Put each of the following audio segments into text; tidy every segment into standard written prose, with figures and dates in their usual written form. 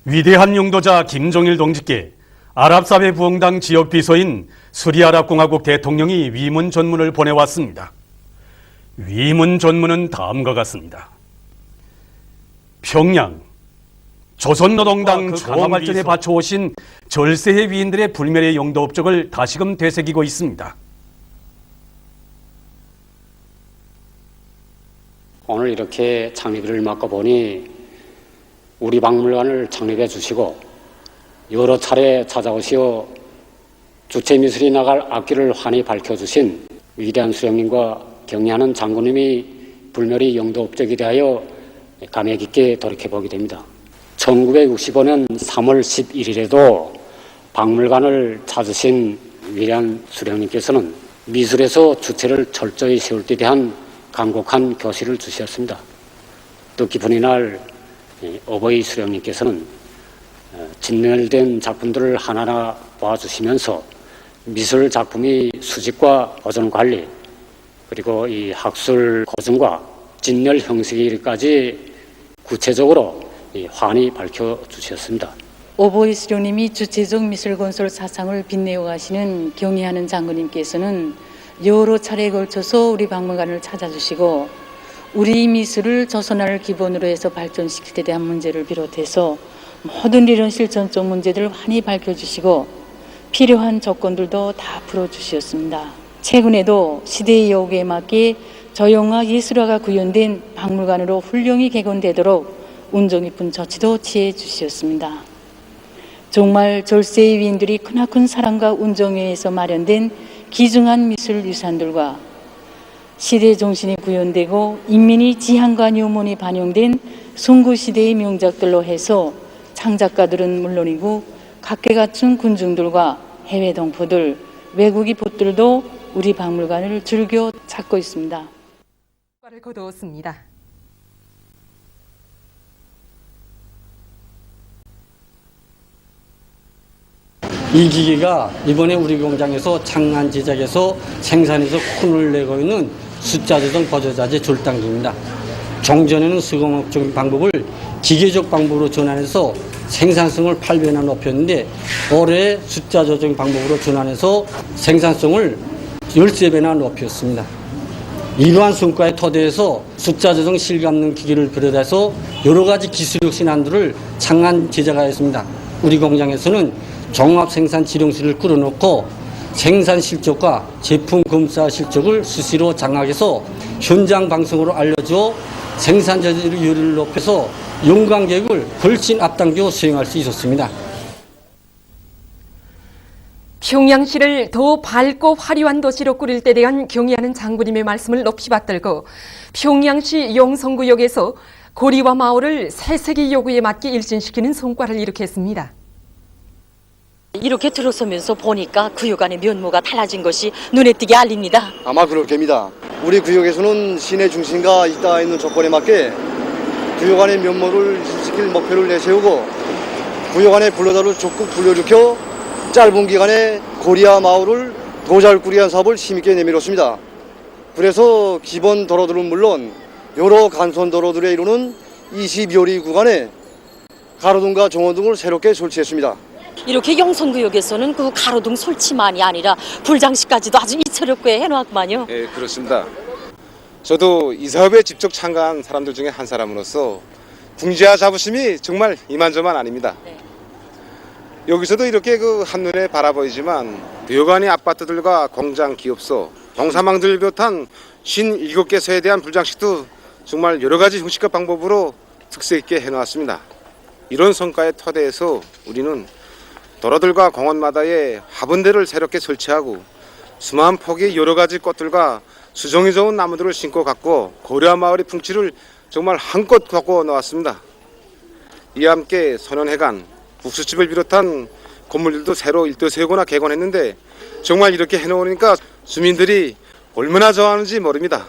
위대한 용도자 김정일 동지께 아랍사회 부흥당 지역 비서인 수리아랍공화국 대통령이 위문 전문을 보내왔습니다. 위문 전문은 다음과 같습니다. 평양, 조선노동당 저항발전에 바쳐오신 절세의 위인들의 불멸의 용도 업적을 다시금 되새기고 있습니다. 오늘 이렇게 창립일을 맞고 보니 우리 박물관을 창립해 주시고 여러 차례 찾아오시어 주체미술이 나갈 앞길을 환히 밝혀주신 위대한 수령님과 경의하는 장군님이 불멸의 영도 업적에 대하여 감회 깊게 돌이켜보게 됩니다. 1965년 3월 11일에도 박물관을 찾으신 위대한 수령님께서는 미술에서 주체를 철저히 세울 때 대한 간곡한 교시를 주셨습니다. 뜻깊은 이날 어버이 수령님께서는 진열된 작품들을 하나하나 보아주시면서 미술 작품의 수집과 보존 관리 그리고 이 학술 고증과 진열 형식에 이르기까지 구체적으로 환히 밝혀주셨습니다. 어버이 수령님이 주체적 미술 건설 사상을 빛내어 가시는 경의하는 장군님께서는 여러 차례에 걸쳐서 우리 박물관을 찾아주시고 우리 미술을 조선화를 기본으로 해서 발전시킬 때 대한 문제를 비롯해서 모든 이런 실천적 문제들을 환히 밝혀주시고 필요한 조건들도 다 풀어주셨습니다. 최근에도 시대의 요구에 맞게 저용화 예술화가 구현된 박물관으로 훌륭히 개건되도록 운정 깊은 조치도 취해 주셨습니다. 정말 절세의 위인들이 크나큰 사랑과 운정에 의해서 마련된 귀중한 미술 유산들과 시대 정신이 구현되고 인민의 지향과 유문이 반영된 송구시대의 명작들로 해서 창작가들은 물론이고 각계 갖춘 군중들과 해외 동포들, 외국의 봇들도 우리 박물관을 즐겨 찾고 있습니다. 효과를 거두었습니다. 이 기계가 이번에 우리 공장에서 장난 제작에서 생산해서 쿤을 내고 있는 숫자 조정 보조자재 절단기입니다. 종전에는 수공업적인 방법을 기계적 방법으로 전환해서 생산성을 8배나 높였는데 올해 숫자 조정 방법으로 전환해서 생산성을 13배나 높였습니다. 이러한 성과에 토대해서 숫자 조정 실감능 기기를 비롯해서 여러 가지 기술력 신안들을 창안 제작하였습니다. 우리 공장에서는 종합 생산 지령실을 꾸려놓고 생산 실적과 제품 검사 실적을 수시로 장악해서 현장 방송으로 알려줘 생산 저지율을 높여서 연관 계획을 훨씬 앞당겨 수행할 수 있었습니다. 평양시를 더 밝고 화려한 도시로 꾸릴 때 대한 경의하는 장군님의 말씀을 높이 받들고 평양시 용성구역에서 고리와 마을을 새세기 요구에 맞게 일진시키는 성과를 일으켰습니다. 이렇게 들어서면서 보니까 구역 안의 면모가 달라진 것이 눈에 띄게 알립니다. 아마 그럴 겁니다. 우리 구역에서는 시내 중심과 있다 있는 조건에 맞게 구역 안의 면모를 유지시킬 목표를 내세우고 구역 안의 불로자를 적극 불러일으켜 짧은 기간에 고리와 마을을 더 잘 꾸리한 사업을 힘있게 내밀었습니다. 그래서 기본 도로들은 물론 여러 간선 도로들에 이루는 22호리 구간에 가로등과 정원 등을 새롭게 설치했습니다. 이렇게 용성구역에서는 그 가로등 설치만이 아니라 불장식까지도 아주 이채롭게 해놓았구만요. 예, 그렇습니다. 저도 이 사업에 직접 참가한 사람들 중에 한 사람으로서 궁지와 자부심이 정말 이만저만 아닙니다. 네. 여기서도 이렇게 한눈에 바라보이지만 여관의 아파트들과 공장, 기업소, 동사망들 비롯한 57개 소에 대한 불장식도 정말 여러 가지 형식과 방법으로 특색 있게 해놓았습니다. 이런 성과에 토대해서 우리는 도로들과 공원마다에 화분대를 새롭게 설치하고 수많은 폭의 여러 가지 꽃들과 수종이 좋은 나무들을 심고 갔고 고려 마을의 풍치를 정말 한껏 갖고 나왔습니다. 이와 함께 소년회관, 국수집을 비롯한 건물들도 새로 일터세우거나 개관했는데 정말 이렇게 해놓으니까 주민들이 얼마나 좋아하는지 모릅니다.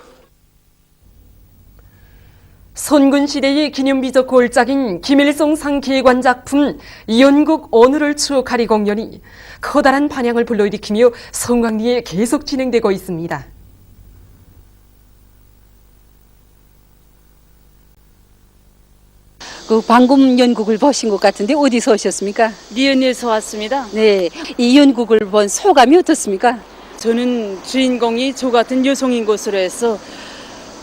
선군시대의 기념비적 골작인 김일성상 기획관 작품 연국 언어를 추억하리 공연이 커다란 반향을 불러일으키며 성황리에 계속 진행되고 있습니다. 그 방금 연극을 보신 것 같은데 어디서 오셨습니까? 리은에서 왔습니다. 네, 이 연극을 본 소감이 어떻습니까? 저는 주인공이 저 같은 여성인 것으로 해서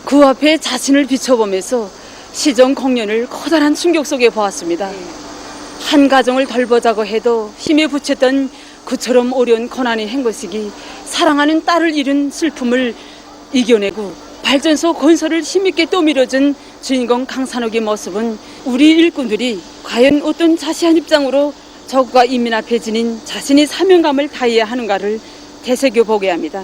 그 앞에 자신을 비춰보면서 시정 공연을 커다란 충격 속에 보았습니다. 한 가정을 덜보자고 해도 힘에 부쳤던 그처럼 어려운 고난의 행거식이 사랑하는 딸을 잃은 슬픔을 이겨내고 발전소 건설을 힘있게 또 밀어준 주인공 강산옥의 모습은 우리 일꾼들이 과연 어떤 자세한 입장으로 적과 이민 앞에 지닌 자신의 사명감을 다해야 하는가를 되새겨보게 합니다.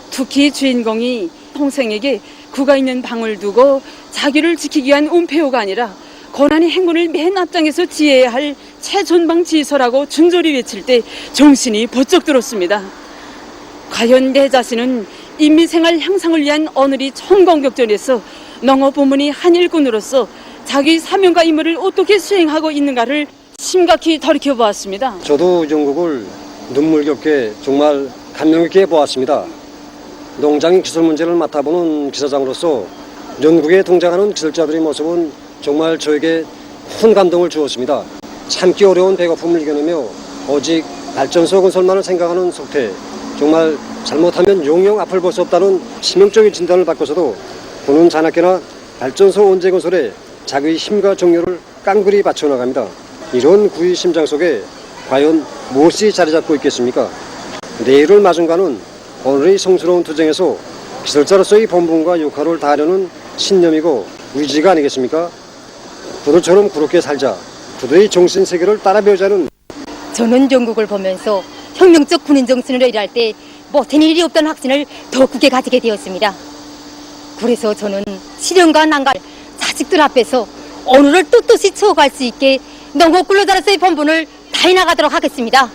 특히 주인공이 동생에게 그가 있는 방을 두고 자기를 지키기 위한 은폐호가 아니라 고난의 행군을 맨 앞장에서 지혜해야 할 최전방 지휘소라고 준절히 외칠 때 정신이 번쩍 들었습니다. 과연 내 자신은 인민생활 향상을 위한 오늘이 총공격전에서 농업 부문의 한 일꾼으로서 자기 사명과 임무를 어떻게 수행하고 있는가를 심각히 돌이켜보았습니다. 저도 연극을 눈물겹게 정말 감명 있게 보았습니다. 농장 기술 문제를 맡아보는 기사장으로서 연극에 등장하는 기술자들의 모습은 정말 저에게 큰 감동을 주었습니다. 참기 어려운 배고픔을 이겨내며 오직 발전소 건설만을 생각하는 속태, 정말 잘못하면 영영 앞을 볼 수 없다는 치명적인 진단을 받고서도 그는 자나깨나 발전소 원재 건설에 자기의 힘과 정열을 깡그리 바쳐나갑니다. 이런 구의 심장 속에 과연 무엇이 자리 잡고 있겠습니까? 내일을 마중가는 오늘의 성스러운 투쟁에서 기술자로서의 본분과 역할을 다하려는 신념이고 의지가 아니겠습니까? 그들처럼 그렇게 살자, 그들의 정신세계를 따라 배우자는. 저는 연극을 보면서 혁명적 군인 정신으로 일할 때 못한 일이 없다는 확신을 더 굳게 가지게 되었습니다. 그래서 저는 시련과 난갈, 자식들 앞에서 오늘을 떳떳이 채워갈 수 있게 농업 근로자로서의 본분을 다해 나가도록 하겠습니다.